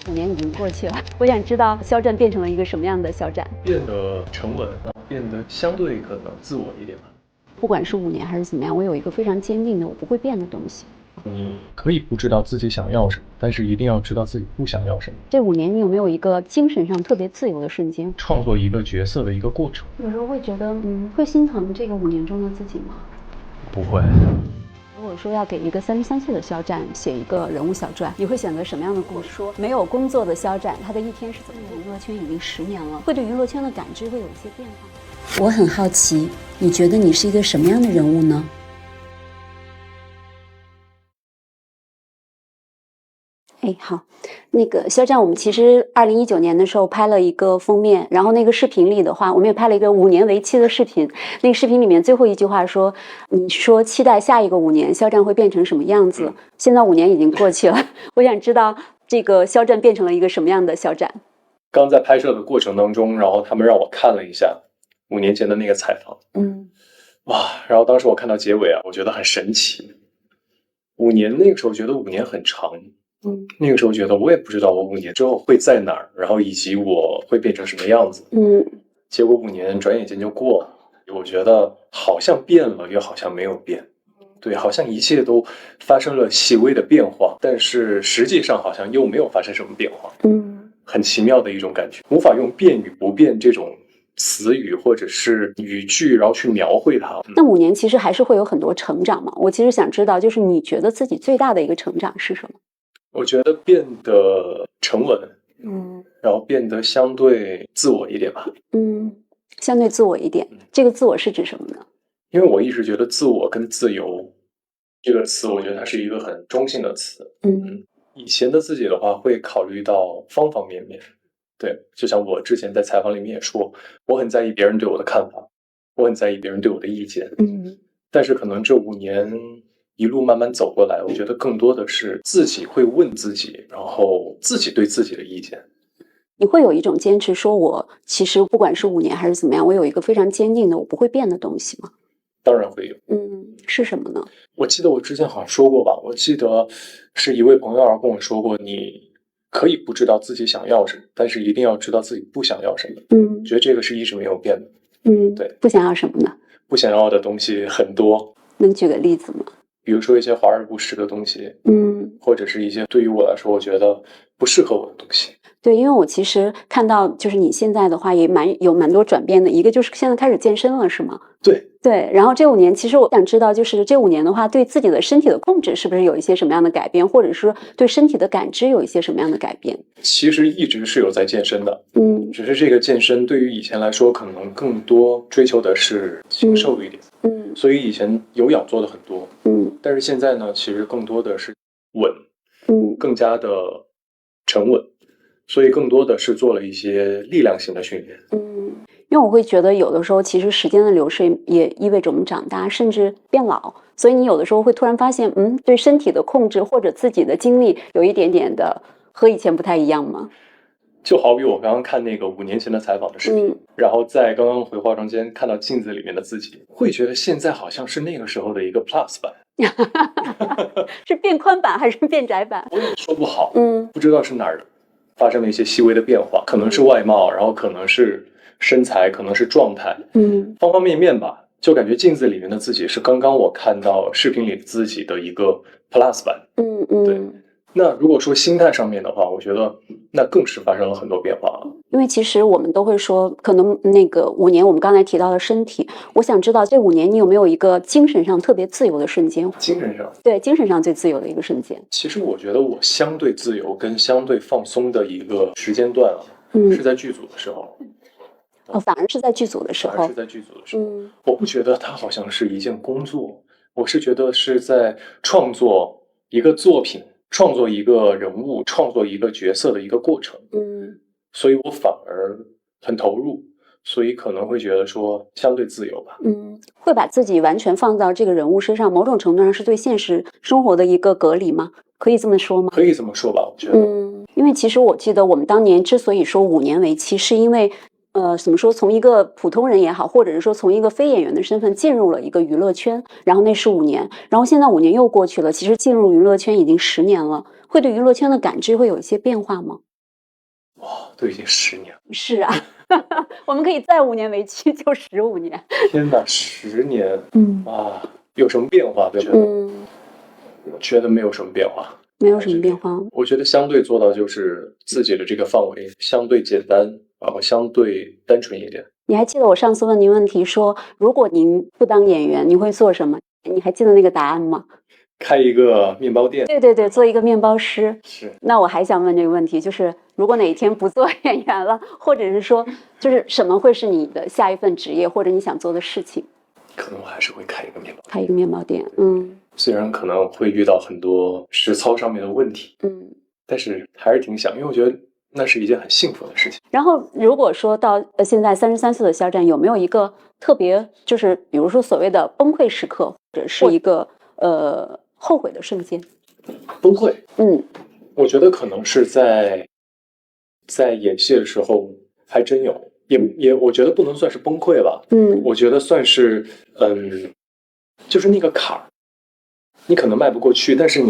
5年已经过去了，我想知道肖战变成了一个什么样的肖战？变得沉稳，变得相对可能自我一点吧。不管是5年还是怎么样，我有一个非常坚定的我不会变的东西。你可以不知道自己想要什么，但是一定要知道自己不想要什么。这5年你有没有一个精神上特别自由的瞬间？创作一个角色的一个过程。有时候会觉得，会心疼这个5年中的自己吗？不会。如果说要给一个33岁的肖战写一个人物小传，你会选择什么样的故事？说没有工作的肖战，他的一天是怎么样？娱乐圈已经10年了，会对娱乐圈的感知会有一些变化。我很好奇，你觉得你是一个什么样的人物呢？好，那个肖战，我们其实2019年的时候拍了一个封面，然后那个视频里的话，我们也拍了一个5年为期的视频。那个视频里面最后一句话说：“你说期待下一个5年，肖战会变成什么样子？”现在5年已经过去了，我想知道这个肖战变成了一个什么样的肖战？刚在拍摄的过程当中，然后他们让我看了一下5年前的那个采访，哇！然后当时我看到结尾啊，我觉得很神奇。5年那个时候觉得5年很长。那个时候觉得我也不知道我5年之后会在哪儿，然后以及我会变成什么样子。结果5年转眼间就过了，我觉得好像变了，又好像没有变。对，好像一切都发生了细微的变化，但是实际上好像又没有发生什么变化。很奇妙的一种感觉，无法用变与不变这种词语或者是语句，然后去描绘它。那5年其实还是会有很多成长嘛？我其实想知道，就是你觉得自己最大的一个成长是什么？我觉得变得沉稳，然后变得相对自我一点吧。相对自我一点，这个自我是指什么呢？因为我一直觉得自我跟自由这个词，我觉得它是一个很中性的词。以前的自己的话，会考虑到方方面面。对，就像我之前在采访里面也说，我很在意别人对我的看法，我很在意别人对我的意见。但是可能这5年一路慢慢走过来，我觉得更多的是自己会问自己，然后自己对自己的意见。你会有一种坚持，说我其实不管是5年还是怎么样，我有一个非常坚定的我不会变的东西吗？当然会有。是什么呢？我记得我之前好像说过吧，我记得是一位朋友跟我说过，你可以不知道自己想要什么，但是一定要知道自己不想要什么。觉得这个是一直没有变的。对。不想要什么呢？不想要的东西很多。能举个例子吗？比如说一些华而不实的东西，或者是一些对于我来说我觉得不适合我的东西。对，因为我其实看到就是你现在的话也有蛮多转变的，一个就是现在开始健身了，是吗？对，然后这5年其实我想知道，就是这5年的话，对自己的身体的控制是不是有一些什么样的改变，或者是对身体的感知有一些什么样的改变？其实一直是有在健身的，只是这个健身对于以前来说，可能更多追求的是形瘦一点，所以以前有氧做的很多，但是现在呢，其实更多的是稳，更加的沉稳，所以更多的是做了一些力量型的训练。因为我会觉得有的时候其实时间的流逝也意味着我们长大甚至变老，所以你有的时候会突然发现对身体的控制或者自己的精力有一点点的和以前不太一样吗？就好比我刚刚看那个5年前的采访的视频，然后在刚刚回化妆间看到镜子里面的自己，会觉得现在好像是那个时候的一个 plus 版。是变宽版还是变窄版？我也说不好，不知道是哪儿发生了一些细微的变化，可能是外貌，然后可能是身材，可能是状态，方方面面吧，就感觉镜子里面的自己是刚刚我看到视频里自己的一个 plus 版。对。那如果说心态上面的话，我觉得那更是发生了很多变化了。因为其实我们都会说，可能那个5年，我们刚才提到的身体，我想知道这5年你有没有一个精神上特别自由的瞬间？精神上，对，精神上最自由的一个瞬间。其实我觉得我相对自由跟相对放松的一个时间段是在剧组的时候。反而是在剧组的时候。我不觉得它好像是一件工作，我是觉得是在创作一个作品，创作一个人物，创作一个角色的一个过程。所以我反而很投入，所以可能会觉得说相对自由吧。会把自己完全放到这个人物身上，某种程度上是对现实生活的一个隔离吗？可以这么说吗？可以这么说吧，我觉得。因为其实我记得我们当年之所以说5年为期，是因为怎么说，从一个普通人也好，或者是说从一个非演员的身份进入了一个娱乐圈，然后那是5年，然后现在5年又过去了，其实进入娱乐圈已经10年了，会对娱乐圈的感知会有一些变化吗？哇，都已经10年了。是啊，我们可以再5年为期，就15年。天哪，10年，啊，有什么变化？对不对？我觉得没有什么变化。没有什么变化。我觉得相对做到就是自己的这个范围相对简单，然后相对单纯一点。你还记得我上次问您问题说，如果您不当演员，你会做什么？你还记得那个答案吗？开一个面包店。对对对，做一个面包师。是。那我还想问这个问题，就是如果哪一天不做演员了，或者是说，就是什么会是你的下一份职业，或者你想做的事情？可能我还是会开一个面包店。开一个面包店，虽然可能会遇到很多实操上面的问题，但是还是挺想，因为我觉得那是一件很幸福的事情。然后，如果说到现在33岁的肖战，有没有一个特别，就是比如说所谓的崩溃时刻，或者是一个后悔的瞬间？崩溃，我觉得可能是在演戏的时候还真有，也我觉得不能算是崩溃吧，我觉得算是就是那个坎儿，你可能迈不过去，但是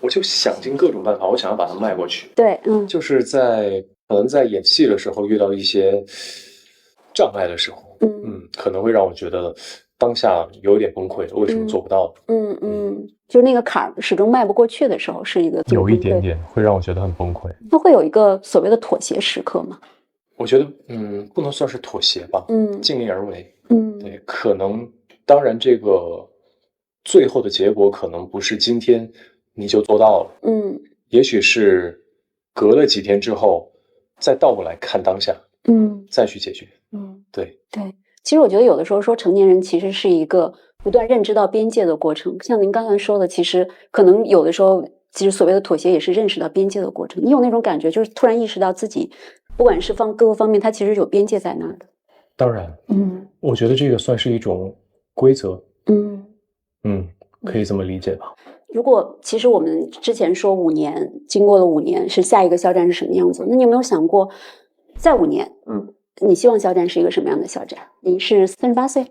我就想尽各种办法，我想要把它迈过去。对，就是可能在演戏的时候遇到一些障碍的时候，可能会让我觉得当下有点崩溃，为什么做不到？就是那个坎儿始终迈不过去的时候，是一个有一点点会让我觉得很崩溃。那会有一个所谓的妥协时刻吗？我觉得，不能算是妥协吧，尽力而为，对，可能，当然这个最后的结果可能不是今天你就做到了，也许是隔了几天之后，再倒过来看当下，再去解决，对。其实我觉得有的时候说成年人其实是一个不断认知到边界的过程，像您刚才说的，其实可能有的时候，其实所谓的妥协也是认识到边界的过程。你有那种感觉，就是突然意识到自己，不管是各个方面，它其实有边界在那儿的。当然，我觉得这个算是一种规则，可以这么理解吧。如果其实我们之前说5年，经过了5年，是下一个肖战是什么样子？那你有没有想过，再5年，你希望肖战是一个什么样的肖战？您是38岁，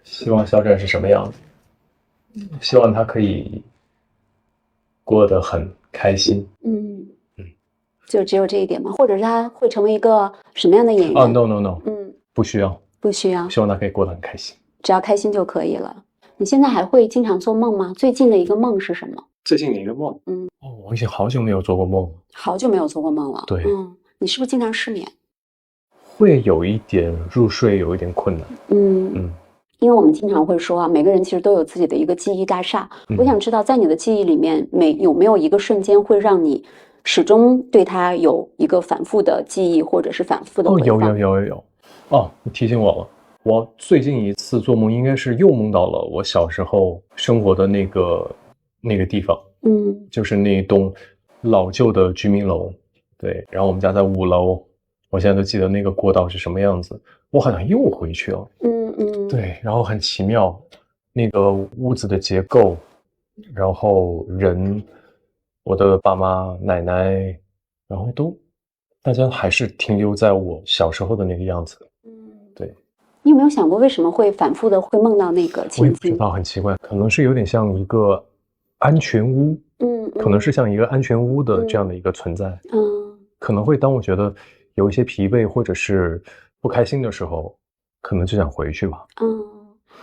希望肖战是什么样子？希望他可以过得很开心。就只有这一点吗？或者是他会成为一个什么样的演员？No，不需要，不需要。希望他可以过得很开心，只要开心就可以了。你现在还会经常做梦吗？最近的一个梦是什么？最近的一个梦，我已经好久没有做过梦了。好久没有做过梦了。对，你是不是经常失眠？会有一点入睡有一点困难。因为我们经常会说啊，每个人其实都有自己的一个记忆大厦。我想知道，在你的记忆里面，有没有一个瞬间会让你始终对它有一个反复的记忆，或者是反复的回放？有。你提醒我了，我最近一次做梦应该是又梦到了我小时候生活的那个地方，就是那栋老旧的居民楼，对，然后我们家在5楼，我现在都记得那个过道是什么样子，我好像又回去了，对，然后很奇妙，那个屋子的结构，然后人，我的爸妈奶奶，然后大家还是停留在我小时候的那个样子，对。你有没有想过为什么会反复的会梦到那个情景？我也不知道，很奇怪，可能是有点像一个安全屋，可能是像一个安全屋的这样的一个存在，可能会当我觉得有一些疲惫或者是不开心的时候，可能就想回去吧。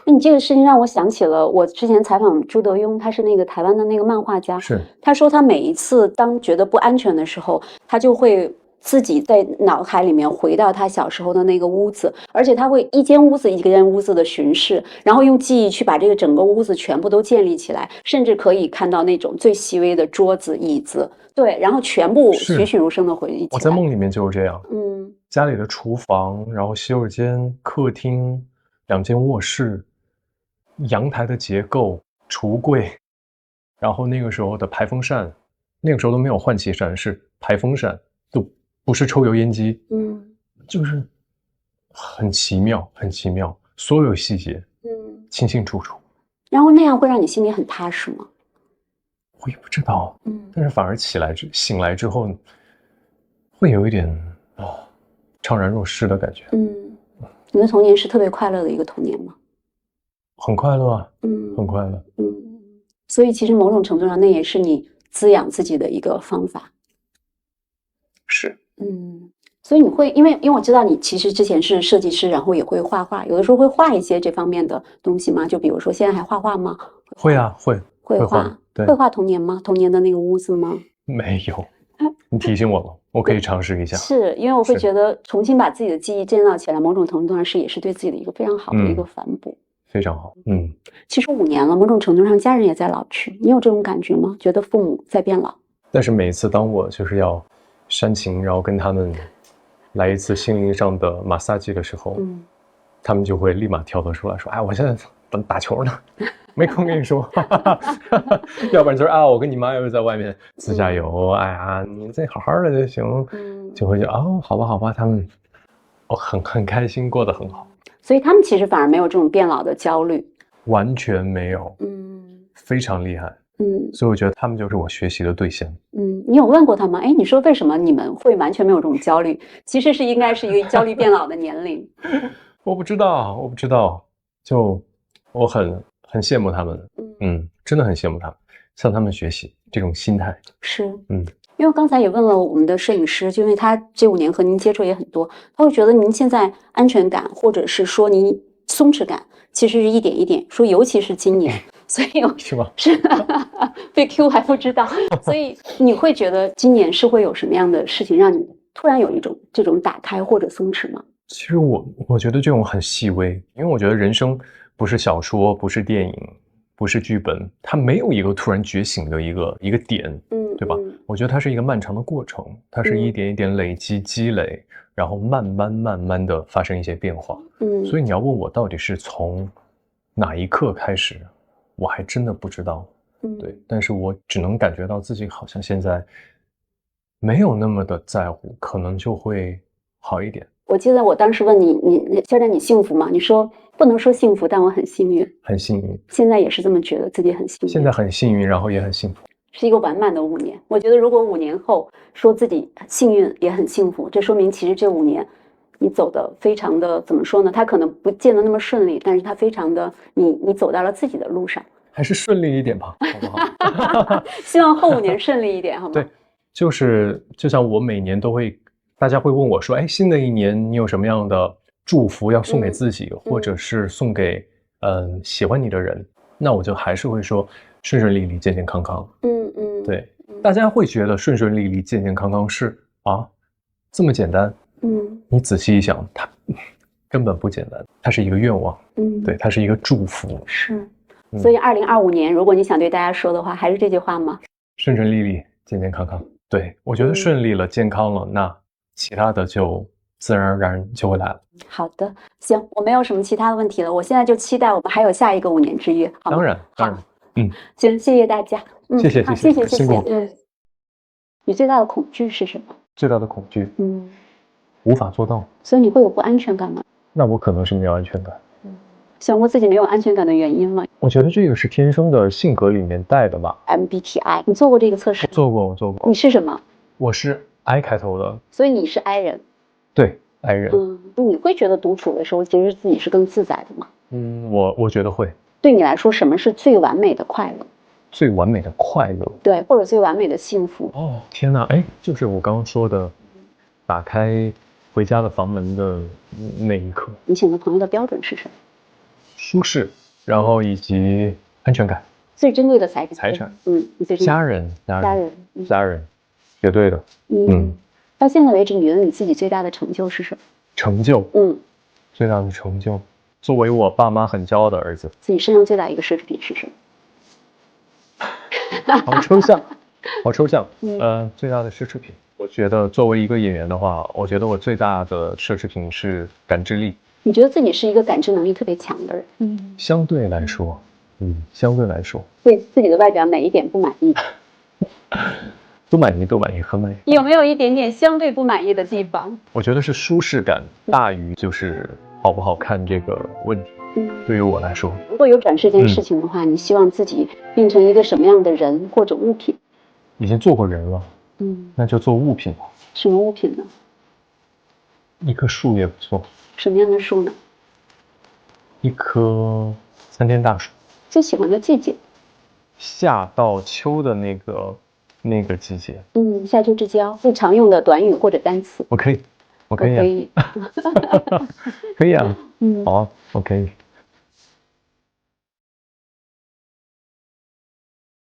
那你这个事情让我想起了我之前采访朱德庸，他是那个台湾的那个漫画家，是他说他每一次当觉得不安全的时候，他就会自己在脑海里面回到他小时候的那个屋子，而且他会一间屋子一间屋子的巡视，然后用记忆去把这个整个屋子全部都建立起来，甚至可以看到那种最细微的桌子椅子，对，然后全部栩栩如生的回忆起来。我在梦里面就是这样，家里的厨房，然后洗手间、客厅、2间卧室，阳台的结构、橱柜，然后那个时候的排风扇，那个时候都没有换气扇，是排风扇，都不是抽油烟机，就是很奇妙，很奇妙，所有细节，清清楚楚。然后那样会让你心里很踏实吗？我也不知道，但是反而醒来之后，会有一点怅然若失的感觉。你的童年是特别快乐的一个童年吗？很快乐啊，很快乐。所以其实某种程度上，那也是你滋养自己的一个方法。是，所以你会因为我知道你其实之前是设计师，然后也会画画，有的时候会画一些这方面的东西吗？就比如说现在还画画吗？会啊，会画，对，会画童年吗？童年的那个屋子吗？没有，你提醒我了，我可以尝试一下。是因为我会觉得重新把自己的记忆建造起来，某种程度上也是对自己的一个非常好的一个反哺。非常好，其实5年了，某种程度上家人也在老去，你有这种感觉吗？觉得父母在变老？但是每次当我就是要煽情，然后跟他们来一次心灵上的马杀鸡的时候，他们就会立马跳脱出来说：“哎，我现在打球呢，没空跟你说。”要不然就是我跟你妈又在外面自驾游，哎呀，你再好好的就行，就会好吧，他们很开心，过得很好。所以他们其实反而没有这种变老的焦虑，完全没有，非常厉害，所以我觉得他们就是我学习的对象。你有问过他吗？哎，你说为什么你们会完全没有这种焦虑？其实应该是一个焦虑变老的年龄。我不知道，就我很羡慕他们，真的很羡慕他们，向他们学习这种心态。是，因为刚才也问了我们的摄影师，就因为他这5年和您接触也很多，他会觉得您现在安全感，或者是说您松弛感，其实是一点一点说，尤其是今年，所以是吗？是被 Q 还不知道，所以你会觉得今年是会有什么样的事情让你突然有一种这种打开或者松弛吗？其实我觉得这种很细微，因为我觉得人生不是小说，不是电影，不是剧本，它没有一个突然觉醒的一个点，对吧？我觉得它是一个漫长的过程，它是一点一点累积积累，然后慢慢的发生一些变化。所以你要问我到底是从哪一刻开始，我还真的不知道。对，但是我只能感觉到自己好像现在没有那么的在乎，可能就会好一点。我记得我当时问你肖战，你幸福吗？你说不能说幸福，但我很幸运。很幸运，现在也是这么觉得自己很幸运。现在很幸运，然后也很幸福，是一个完满的5年。我觉得如果5年后说自己幸运也很幸福，这说明其实这5年你走的非常的怎么说呢？他可能不见得那么顺利，但是他非常的你走到了自己的路上，还是顺利一点吧，好不好？希望后5年顺利一点，好吗？对，就像我每年都会。大家会问我说：“哎，新的一年你有什么样的祝福要送给自己，或者是送给喜欢你的人？”那我就还是会说顺顺利利、健健康康。对，大家会觉得顺顺利利、健健康康是这么简单。你仔细一想，它根本不简单，它是一个愿望。对，它是一个祝福。是，所以2025年，如果你想对大家说的话，还是这句话吗？顺顺利利、健健康康。对，我觉得顺利了、健康了，那其他的就自然而然就会来了。好的，行，我没有什么其他的问题了。我现在就期待我们还有下一个5年之约，好吗？当然，行，谢谢大家。谢谢，辛苦。你最大的恐惧是什么？最大的恐惧，无法做到。所以你会有不安全感吗？那我可能是没有安全感。想过自己没有安全感的原因吗？我觉得这个是天生的性格里面带的吧。MBTI， 你做过这个测试？我做过。你是什么？我是 I 开头的。所以你是 I 人。对 ，I 人。你会觉得独处的时候，其实自己是更自在的吗？我觉得会。对你来说，什么是最完美的快乐？最完美的快乐？对，或者最完美的幸福？天哪，就是我刚刚说的，打开回家的房门的那一刻。你选择朋友的标准是什么？舒适，然后以及安全感。最珍贵的财产。你最家人，绝对的。到现在为止，你觉得你自己最大的成就是什么？成就。最大的成就，作为我爸妈很骄傲的儿子。自己身上最大一个奢侈品是什么？好抽象，好抽象。最大的奢侈品，我觉得作为一个演员的话，我觉得我最大的奢侈品是感知力。你觉得自己是一个感知能力特别强的人？相对来说，对自己的外表哪一点不满意？都满意，很满意。有没有一点点相对不满意的地方？我觉得是舒适感大于就是好不好看这个问题。对于我来说，如果有转世这件事情的话，你希望自己变成一个什么样的人或者物品？已经做过人了，那就做物品吧。什么物品呢？一棵树也不错。什么样的树呢？一棵3天大树。最喜欢的季节？夏到秋的那那个季节？夏秋之交，最常用的短语或者单词。我可以啊。可以啊。好啊，我可以。